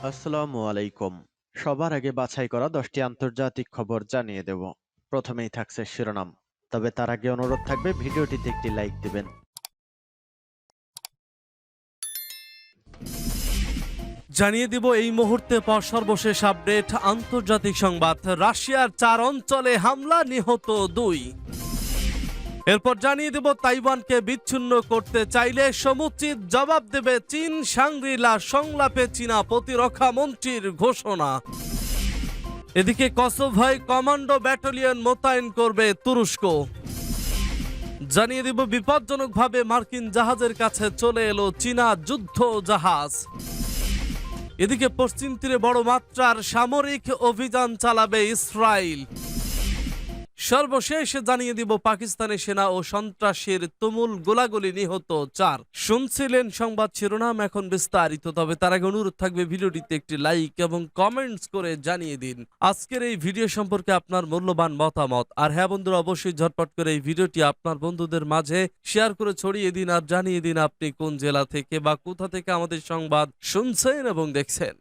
আসসালামু আলাইকুম। সবার আগে বাছাই করা 10টি আন্তর্জাতিক খবর জানিয়ে দেব। প্রথমেই থাকছে শিরোনাম। তবে তার আগে অনুরোধ থাকবে ভিডিওটিতে একটি লাইক দিবেন। জানিয়ে দিব এই মুহূর্তে পাওয়া সর্বশেষ আপডেট আন্তর্জাতিক সংবাদ। রাশিয়ার 4 অঞ্চলে হামলা, নিহত 2। এরপর জানিয়ে দেব তাইওয়ানকে বিচ্ছিন্ন করতে চাইলে সমুচিত জবাব দেবে চীন, শাংরি-লা সংলাপে চীনা প্রতিরক্ষা মন্ত্রীর ঘোষণা। এদিকে কসোভোয় কমান্ডো ব্যাটালিয়ন মোতায়েন করবে তুরস্ক। জানিয়ে দিব বিপজ্জনকভাবে মার্কিন জাহাজের কাছে চলে এলো চীনা যুদ্ধ জাহাজ। এদিকে পশ্চিম তীরে বড় মাত্রার সামরিক অভিযান চালাবে ইসরায়েল। সর্বশেষ জানিয়ে দিব পাকিস্তানি সেনা ও সন্ত্রাসীর তুমুল গোলাগুলি, নিহত 4। শুনছিলেন সংবাদ শিরোনাম, এখন বিস্তারিত। তবে তার আগে অনুরোধ থাকবে ভিডিওটিতে একটি লাইক এবং কমেন্টস করে জানিয়ে দিন আজকের এই ভিডিও সম্পর্কে আপনার মূল্যবান মতামত। আর হ্যাঁ বন্ধুরা, অবশ্যই ঝটপট করে এই ভিডিওটি আপনার বন্ধুদের মাঝে শেয়ার করে ছড়িয়ে দিন আর জানিয়ে দিন আপনি কোন জেলা থেকে বা কোথা থেকে আমাদের সংবাদ শুনছেন এবং দেখছেন।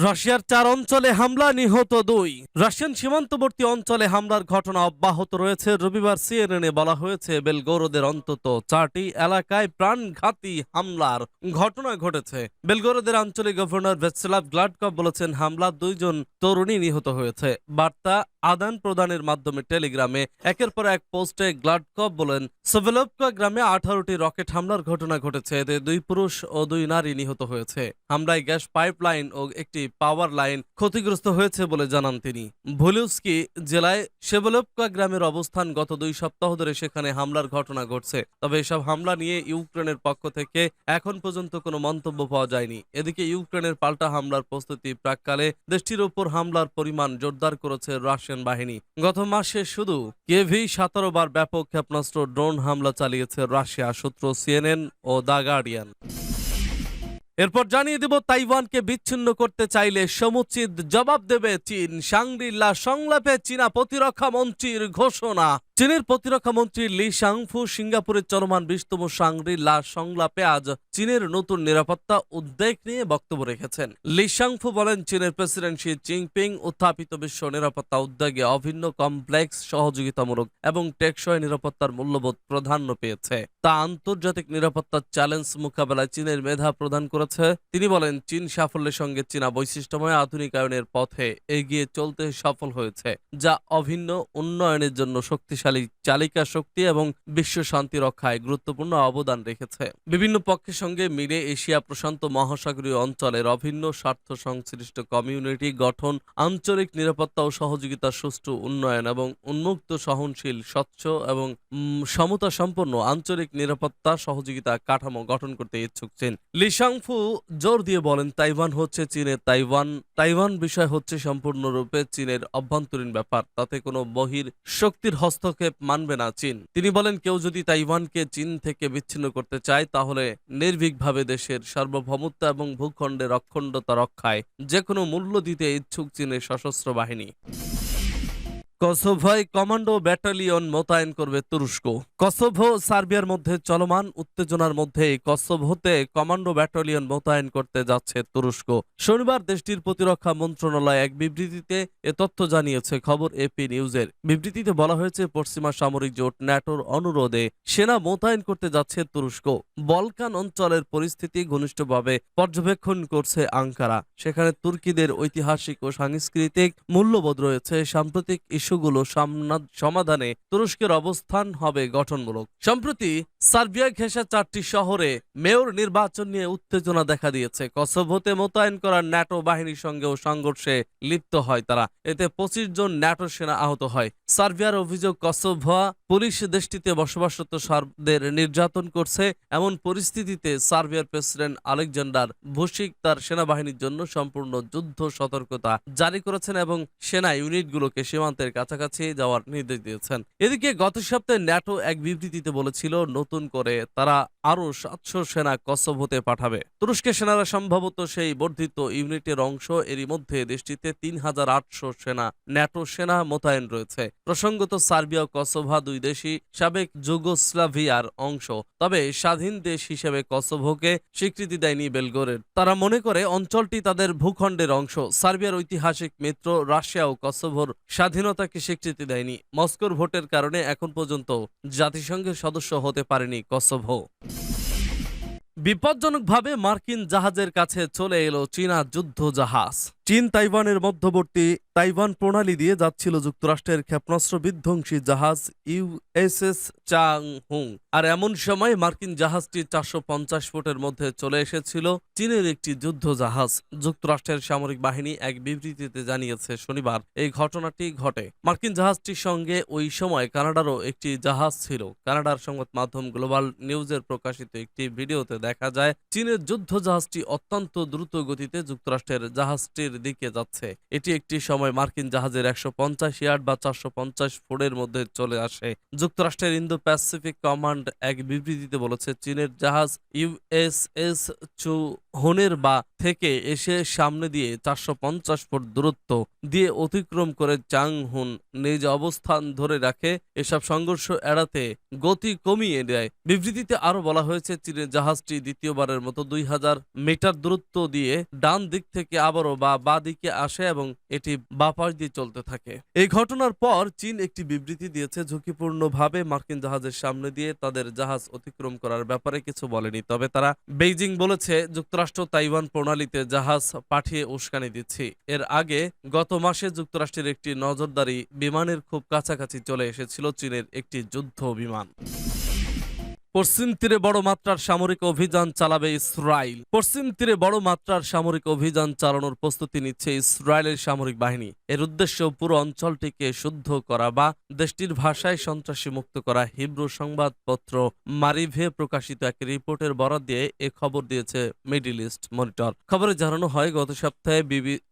রাশিয়ার 4 অঞ্চলে হামলা, নিহত 2। রাশিয়ান সীমান্তবর্তী অঞ্চলে হামলার ঘটনা অব্যাহত রয়েছে। রবিবার সিএনএনে বলা হয়েছে বেলগোরোদের অন্তত 4টি এলাকায় প্রাণঘাতী হামলার ঘটনা ঘটেছে। বেলগোরোদের আঞ্চলিক গভর্নর ভেটস্লাভ গ্লাডকভ বলেছেন হামলা 2 জন তরুণী নিহত হয়েছে। বার্তা আদান প্রদানের মাধ্যমে টেলিগ্রামে একের পর এক পোস্টে গ্লাডকভ বলেন সোভেলোভকা গ্রামে 18টি রকেট হামলার ঘটনা ঘটেছে। এতে 2 পুরুষ ও 2 নারী নিহত হয়েছে। হামলায় গ্যাস পাইপলাইন ও একটি পাওয়ার লাইন ক্ষতিগ্রস্ত হয়েছে বলে জানান তিনি। ভুলিউস্কি জেলায় সেভেলোভকা গ্রামের অবস্থান। গত 2 সপ্তাহ ধরে সেখানে হামলার ঘটনা ঘটছে। তবে এসব হামলা নিয়ে ইউক্রেনের পক্ষ থেকে এখন পর্যন্ত কোনো মন্তব্য পাওয়া যায়নি। এদিকে ইউক্রেনের পাল্টা হামলার প্রস্তুতি প্রাককালে দেশটির উপর হামলার পরিমাণ জোরদার করেছে রাশিয়ান বাহিনী। গত মাসে শুধু কেভি 17 বার ব্যাপক ক্ষেপণাস্ত্র ড্রোন হামলা চালিয়েছে রাশিয়া, সূত্র সিএনএন ও দ্য গার্ডিয়ান। এরপর জানিয়ে দেব তাইওয়ানকে বিচ্ছিন্ন করতে চাইলে সমুচিত জবাব দেবে চীন, শাংরি-লা সংলাপে চীনা প্রতিরক্ষা মন্ত্রীর ঘোষণা। চীনের প্রতিরক্ষা মন্ত্রী লি শাংফু সিঙ্গাপুরের চলমান 20তম শাংরি-লা সংলাপে আজ চীনের নতুন নিরাপত্তা উদ্বেগ নিয়ে বক্তব্য রেখেছেন। লি শাংফু বলেন চীনের প্রেসিডেন্ট শি জিনপিং উত্থাপিত বিশ্ব নিরাপত্তা উদ্যোগে অভিন্ন, কমপ্লেক্স, সহযোগিতামূলক এবং টেকসই নিরাপত্তার মূল্যবোধ প্রাধান্য পেয়েছে। তা আন্তর্জাতিক নিরাপত্তার চ্যালেঞ্জ মোকাবেলায় চীনের মেধা প্রদান করেছে। তিনি বলেন চীন সাফল্যের সঙ্গে চীনা বৈশিষ্ট্যময় আধুনিকায়নের পথে এগিয়ে চলতে সফল হয়েছে, যা অভিন্ন উন্নয়নের জন্য শক্তিশালী চালিকা শক্তি এবং বিশ্ব শান্তি রক্ষায় গুরুত্বপূর্ণ অবদান রেখেছে। বিভিন্ন পক্ষের সঙ্গে মিলে এশিয়া প্রশান্ত মহাসাগরীয় অঞ্চলের অভিন্ন স্বার্থ সংশ্লিষ্ট কমিউনিটি গঠন, আঞ্চলিক নিরাপত্তা ও সহযোগিতার সুষ্ঠু উন্নয়ন এবং উন্মুক্ত, সহনশীল, স্বচ্ছ এবং সমতা সম্পন্ন আঞ্চলিক নিরাপত্তা সহযোগিতা কাঠামো গঠন করতে ইচ্ছুক চীন। লি শাংফু জোর দিয়ে বলেন তাইওয়ান হচ্ছে চীনের তাইওয়ান বিষয় হচ্ছে সম্পূর্ণরূপে চীনের অভ্যন্তরীণ ব্যাপার। তাতে কোনো বহির শক্তির হস্তক্ষেপ মানবে না চীন। তিনি বলেন কেউ যদি তাইওয়ানকে চীন থেকে বিচ্ছিন্ন করতে চায় তাহলে নির্ভীকভাবে দেশের সার্বভৌমত্ব এবং ভূখণ্ডের অখণ্ডতা রক্ষায় যে কোনো মূল্য দিতে ইচ্ছুক চীনের সশস্ত্র বাহিনী। কসোভোয় কমান্ডো ব্যাটালিয়ন মোতায়েন করবে তুরস্ক। কসোভো সার্বিয়ার মধ্যে চলমান উত্তেজনার মধ্যে কসোভোতে কমান্ডো ব্যাটালিয়ন মোতায়েন করতে যাচ্ছে তুরস্ক। শনিবার দেশটির প্রতিরক্ষা মন্ত্রণালয় এক বিবৃতিতে এ তথ্য জানিয়েছে। খবর এপি নিউজের। বিবৃতিতে বলা হয়েছে পশ্চিমা সামরিক জোট ন্যাটোর অনুরোধে সেনা মোতায়েন করতে যাচ্ছে তুরস্ক। বলকান অঞ্চলের পরিস্থিতি ঘনিষ্ঠভাবে পর্যবেক্ষণ করছে আঙ্কারা। সেখানে তুর্কিদের ঐতিহাসিক ও সাংস্কৃতিক মূল্যবোধ রয়েছে। সাম্প্রতিক ইস্যুগুলো সমাধানে তুরস্কের অবস্থান হবে গঠনমূলক। সম্প্রতি সার্বিয়া ঘেঁষা 4টি শহরে মেয়র নির্বাচন নিয়ে উত্তেজনা দেখা দিয়েছে। কসোভোতে মোতায়েন করা ন্যাটো বাহিনীর সঙ্গেও সংঘর্ষে লিপ্ত হয় তারা। এতে 25 জন ন্যাটো সেনা আহত হয়। সার্বিয়ার অভিযোগ কসোভো পুলিশ দেশটিতে বসবাসরত সার্বদের নির্যাতন করছে। এমন পরিস্থিতিতে সার্বিয়ার প্রেসিডেন্ট আলেকজান্ডার ভুসিক তার সেনাবাহিনীর জন্য সম্পূর্ণ যুদ্ধ সতর্কতা জারি করেছেন এবং সেনা ইউনিটগুলোকে সীমান্তের কাছাকাছি যাওয়ার নির্দেশ দিয়েছেন। এদিকে গত সপ্তাহে ন্যাটো এক বিবৃতিতে বলেছিল নতুন করে তারা আরও 700 সেনা কসোভোতে পাঠাবে। তুরস্কের সেনারা সম্ভবত সেই বর্ধিত ইউনিটের অংশ। এরই মধ্যে দেশটিতে 3800 সেনা ন্যাটো সেনা মোতায়েন রয়েছে। প্রসঙ্গত, সার্বিয়া ও কসোভো দুই দেশই সাবেক যুগোস্লাভিয়ার অংশ। তবে স্বাধীন দেশ হিসেবে কসোভোকে স্বীকৃতি দেয়নি বেলগ্রেড। তারা মনে করে অঞ্চলটি তাদের ভূখণ্ডের অংশ। সার্বিয়ার ঐতিহাসিক মিত্র রাশিয়াও কসোভোর স্বাধীনতাকে স্বীকৃতি দেয়নি। মস্কোর ভোটের কারণে এখন পর্যন্ত জাতিসংঘের সদস্য হতে পারেনি কসোভো। বিপজ্জনকভাবে মার্কিন জাহাজের কাছে চলে এলো চীনা যুদ্ধ জাহাজ। চীন তাইওয়ানের মধ্যবর্তী তাইওয়ান প্রণালী দিয়ে যাচ্ছিল যুক্তরাষ্ট্রের ক্ষেপণাস্ত্র বিধ্বংসী জাহাজ ইউএসএস চাংহুং। আর এমন সময় মার্কিন জাহাজটি 450 ফুটের মধ্যে চলে এসেছিল চীনের একটি যুদ্ধ জাহাজ। যুক্তরাষ্ট্রের সামরিক বাহিনী এক বিবৃতিতে জানিয়েছে শনিবার এই ঘটনাটি ঘটে। মার্কিন জাহাজটির সঙ্গে ওই সময় কানাডারও একটি জাহাজ ছিল। কানাডার সংবাদ মাধ্যম গ্লোবাল নিউজের প্রকাশিত একটি ভিডিওতে দেখা যায় চীনের যুদ্ধ জাহাজটি অত্যন্ত দ্রুত গতিতে যুক্তরাষ্ট্রের জাহাজটির দিকে যাচ্ছে। এটি একটি সময় মার্কিন জাহাজের 150 ইয়ার্ড বা 450 ফুটের মধ্যে চলে আসে। যুক্তরাষ্ট্রের ইন্দো প্যাসিফিক কমান্ড এক বিবৃতিতে বলেছে চীনের জাহাজ ইউএসএস চুহনের বা থেকে এসে সামনে দিয়ে 450 ফুট দূরত্ব দিয়ে অতিক্রম করে চাংহুন নিজ অবস্থান ধরে রাখে। এসব সংঘর্ষ এড়াতে গতি কমিয়ে দেয়। বিবৃতিতে আরো বলা হয়েছে চীনের জাহাজটি দ্বিতীয়বারের মতো 2000 মিটার দূরত্ব দিয়ে ডান দিক থেকে আবারও বাঁ দিকে আসে এবং এটি বাঁ পাশ দিয়ে চলতে থাকে। এই ঘটনার পর চীন একটি বিবৃতি দিয়েছে ঝুঁকিপূর্ণভাবে মার্কিন জাহাজের সামনে দিয়ে তাদের জাহাজ অতিক্রম করার ব্যাপারে কিছু বলেনি। তবে তারা বেইজিং বলেছে যুক্তরাষ্ট্র তাইওয়ান প্রণালীতে জাহাজ পাঠিয়ে উস্কানি দিচ্ছে। এর আগে গত মাসে যুক্তরাষ্ট্রের একটি নজরদারি বিমানের খুব কাছাকাছি চলে এসেছিল চীনের একটি যুদ্ধ বিমান। পশ্চিম তীরে বড় মাত্রার সামরিক অভিযান চালাবে ইসরায়েল। পশ্চিম তীরে বড় মাত্রার সামরিক অভিযান চালানোর প্রস্তুতি নিচ্ছে ইসরায়েলের সামরিক বাহিনী। এর উদ্দেশ্য পুরো অঞ্চলটিকে শুদ্ধ করা বা দেশটির ভাষায় সন্ত্রাসী মুক্ত করা। হিব্রু সংবাদপত্র মারিভে প্রকাশিত এক রিপোর্টের বরাত দিয়ে এ খবর দিয়েছে মিডল ইস্ট মনিটর। খবরে জানানো হয় গত সপ্তাহে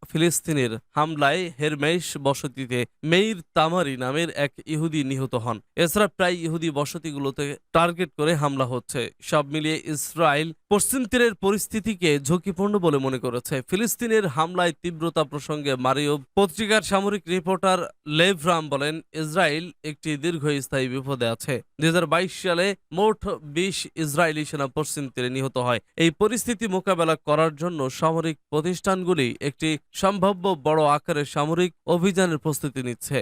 ফিলিস্তিনের হামলায় হেরমেশ বসতিতে মেইর তামারি নামের এক ইহুদি নিহত হন। এছাড়া প্রায় ইহুদি বসতিগুলোতে টার্গেট করে হামলা হচ্ছে। সব মিলিয়ে ইসরায়েল পশ্চিম তীরের পরিস্থিতিকে ঝুঁকিপূর্ণ বলে মনে করেছে। ফিলিস্তিনের হামলায় তীব্রতা প্রসঙ্গে মারিও পত্রিকার সামরিক রিপোর্টার লেভরাম বলেন ইসরায়েল একটি দীর্ঘস্থায়ী বিপদে আছে। 2022 সালে মোট 20 ইসরায়েলি সেনা পশ্চিম তীরে নিহত হয়। এই পরিস্থিতি মোকাবেলা করার জন্য সামরিক প্রতিষ্ঠানগুলি একটি সম্ভাব্য বড় আকারের সামরিক অভিযানের প্রস্তুতি নিচ্ছে।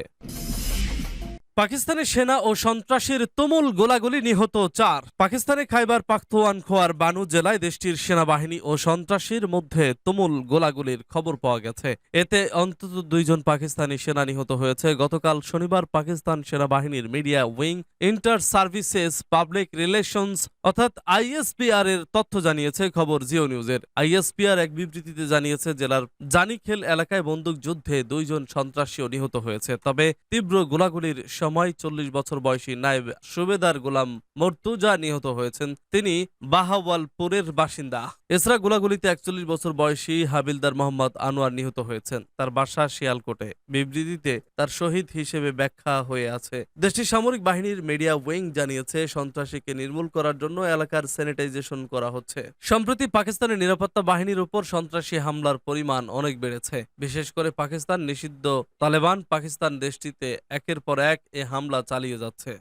পাকিস্তানের সেনা ও সন্ত্রাসীর তুমুল গোলাগুলি, নিহত 4। পাকিস্তানের খাইবার পাখতুনখোয়ার বানু জেলায় দেশটির সেনাবাহিনী ও সন্ত্রাসীর মধ্যে তুমুল গোলাগুলির খবর পাওয়া গেছে। এতে অন্তত 2 জন পাকিস্তানি সেনা নিহত হয়েছে। গতকাল শনিবার পাকিস্তান সেনাবাহিনীর media wing inter services public relations অর্থাৎ আইএসপিআর এর তথ্য জানিয়েছে খবর জিও নিউজের। আইএসপিআর এক বিবৃতিতে জানিয়েছে জেলার জানিখেল এলাকায় বন্দুক যুদ্ধে 2 জন সন্ত্রাসীও নিহত হয়েছে। তবে তীব্র গোলাগুলির সময় 40 বছর বয়সী নায়েব সুবেদার গোলাম মর্তুজা নিহত হয়েছেন। তিনি বাহাওয়ালপুরের বাসিন্দা। এছাড়া গোলাগুলিতে 41 বছর বয়সী হাবিলদার মোহাম্মদ আনোয়ার নিহত হয়েছেন। তার বাসা শিয়ালকোটে। বিবৃতিতে তার শহীদ হিসেবে ব্যাখ্যা হয়ে আছে। দেশটির সামরিক বাহিনীর মিডিয়া উইং জানিয়েছে সন্ত্রাসীকে নির্মূল করার জন্য এলাকার স্যানিটাইজেশন করা হচ্ছে। সম্প্রতি পাকিস্তানের নিরাপত্তা বাহিনীর উপর সন্ত্রাসী হামলার পরিমাণ অনেক বেড়েছে। বিশেষ করে পাকিস্তান নিষিদ্ধ তালেবান পাকিস্তান দেশটিতে একের পর এক এ হামলা চালিয়ে যাচ্ছে।